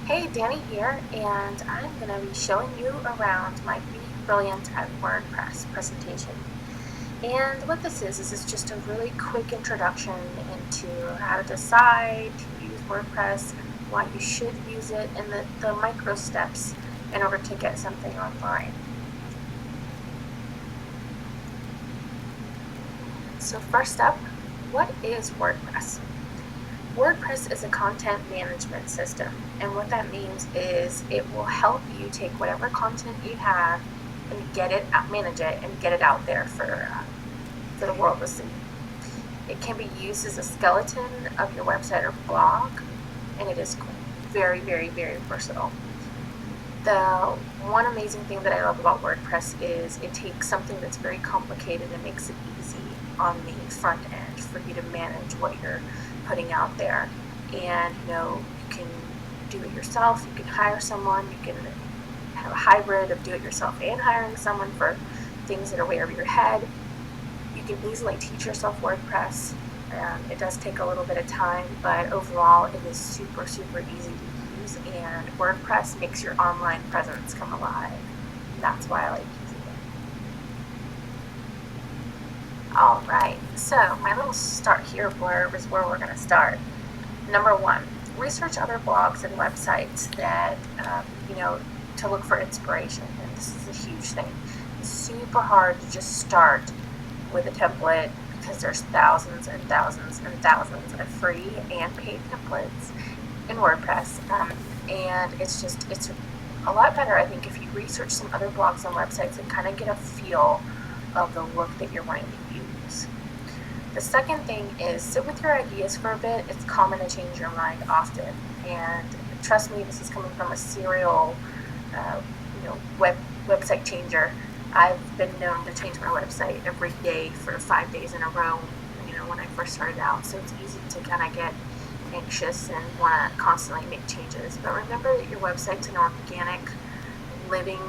Hey, Danny here, and I'm going to be showing you around my Be Brilliant at WordPress presentation. And what this is it's just a really quick introduction into how to decide to use WordPress, why you should use it, and the micro steps in order to get something online. So first up, what is WordPress? WordPress is a content management system, and what that means is it will help you take whatever content you have and manage it, and get it out there for the world to see. It can be used as a skeleton of your website or blog, and it is very, very, very versatile. The one amazing thing that I love about WordPress is it takes something that's very complicated and makes it easy on the front end for you to manage what you're putting out there. And you can do it yourself, you can hire someone, you can have a hybrid of do it yourself and hiring someone for things that are way over your head. You can easily teach yourself WordPress. It does take a little bit of time, but overall it is super, super easy to use, and WordPress makes your online presence come alive. That's why I like using it. Alright, so my little start here blurb is where we're going to start. Number one, research other blogs and websites that, to look for inspiration. And this is a huge thing. It's super hard to just start with a template because there's thousands and thousands and thousands of free and paid templates in WordPress. And it's a lot better, I think, if you research some other blogs and websites and kind of get a feel of the look that you're wanting to use. The second thing is sit with your ideas for a bit. It's common to change your mind often, and trust me, this is coming from a serial website changer. I've been known to change my website every day for 5 days in a row, when I first started out, so it's easy to kind of get anxious and want to constantly make changes. But remember that your website's an organic, living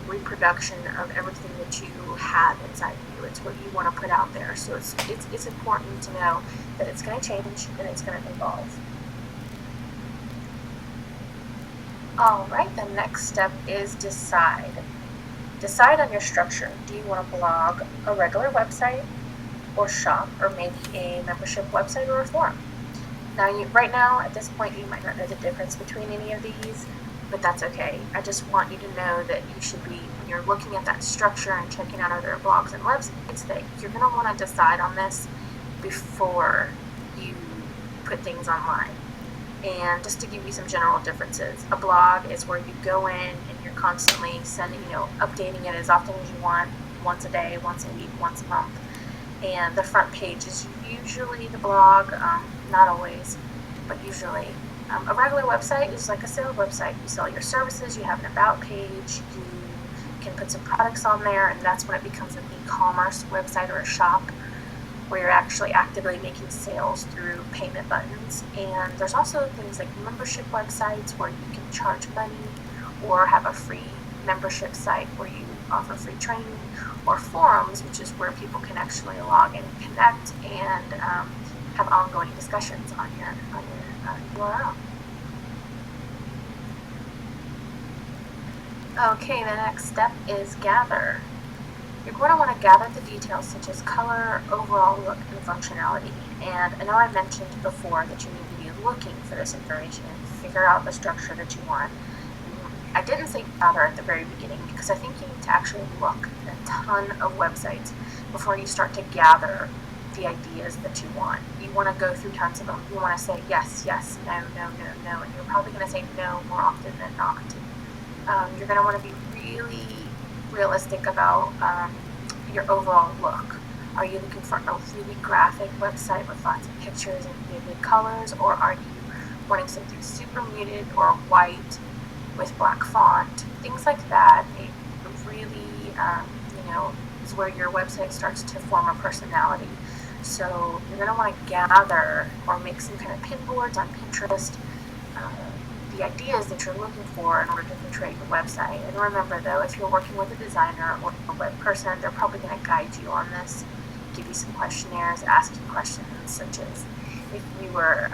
reproduction of everything that you have inside you. It's what you want to put out there. So it's important to know that it's going to change and it's going to evolve. Alright, the next step is decide. Decide on your structure. Do you want a blog, a regular website, or shop, or maybe a membership website or a forum? Now, right now, at this point, you might not know the difference between any of these, but that's okay. I just want you to know that you should be, when you're looking at that structure and checking out other blogs and websites, that you're going to want to decide on this before you put things online. And just to give you some general differences, a blog is where you go in and you're constantly sending, updating it as often as you want, once a day, once a week, once a month. And the front page is usually the blog, not always, but usually. A regular website is like a sales website. You sell your services, you have an about page, you can put some products on there, and that's when it becomes an e-commerce website or a shop where you're actually actively making sales through payment buttons. And there's also things like membership websites where you can charge money, or have a free membership site where you offer free training, or forums, which is where people can actually log in and connect and have ongoing discussions on your URL. Okay, the next step is gather. You're going to want to gather the details such as color, overall look, and functionality. And I know I mentioned before that you need to be looking for this information and figure out the structure that you want. I didn't say gather at the very beginning because I think you need to actually look at a ton of websites before you start to gather the ideas that you want. You want to go through tons of them. You want to say yes, yes, no, no, no, no, and you're probably going to say no more often than not. You're going to want to be really realistic about your overall look. Are you looking for a really graphic website with lots of pictures and vivid colors, or are you wanting something super muted or white with black font? Things like that. It really, is where your website starts to form a personality. So you're going to want to gather or make some kind of pin boards on Pinterest, the ideas that you're looking for in order to portray your website. And remember, though, if you're working with a designer or a web person, they're probably going to guide you on this, give you some questionnaires, ask you questions such as if you were,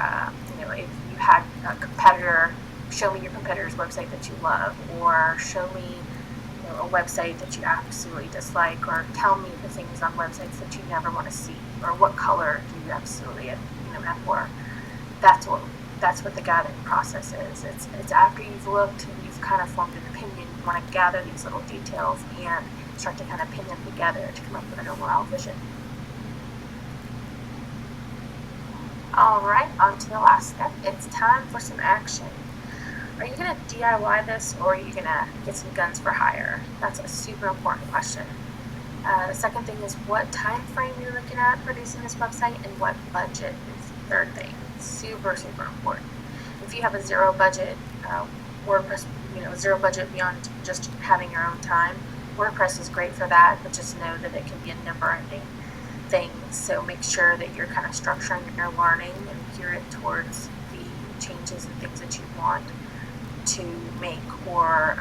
if you had a competitor show me your competitor's website that you love, or show me a website that you absolutely dislike, or tell me the things on websites that you never want to see, or what color do you absolutely abhor. That's what the gathering process is. It's after you've looked and you've kind of formed an opinion, you want to gather these little details and start to kind of pin them together to come up with an overall vision. Alright, on to the last step. It's time for some action. Are you going to DIY this, or are you going to get some guns for hire? That's a super important question. The second thing is what time frame you're looking at producing this website, and what budget is the third thing. Super, super important. If you have a zero budget WordPress, zero budget beyond just having your own time, WordPress is great for that, but just know that it can be a never-ending thing. So make sure that you're kind of structuring your learning and gear it towards the changes and things that you want to make, or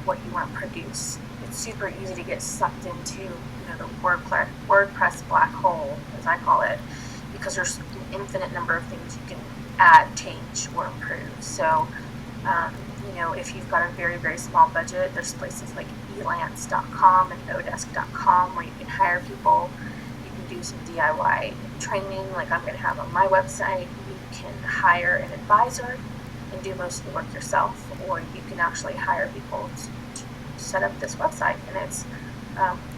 what you want to produce. It's super easy to get sucked into the WordPress black hole, as I call it, because there's an infinite number of things you can add, change, or improve. So if you've got a very, very small budget, there's places like elance.com and odesk.com where you can hire people. You can do some DIY training like I'm going to have on my website. You can hire an advisor and do most of the work yourself, or you can actually hire people to set up this website. And it's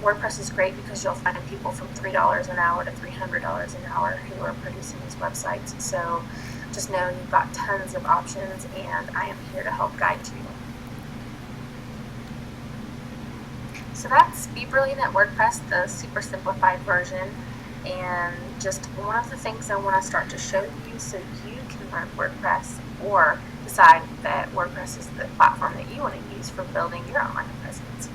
WordPress is great because you'll find people from $3 an hour to $300 an hour who are producing these websites. So just know you've got tons of options, and I am here to help guide you. So that's Be Brilliant at WordPress, the super simplified version, and just one of the things I want to start to show you so you can learn WordPress, or decide that WordPress is the platform that you want to use for building your online presence.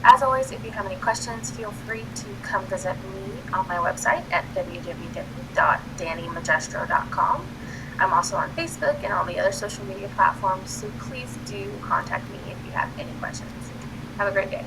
As always, if you have any questions, feel free to come visit me on my website at www.dannymagestro.com. I'm also on Facebook and all the other social media platforms, so please do contact me if you have any questions. Have a great day.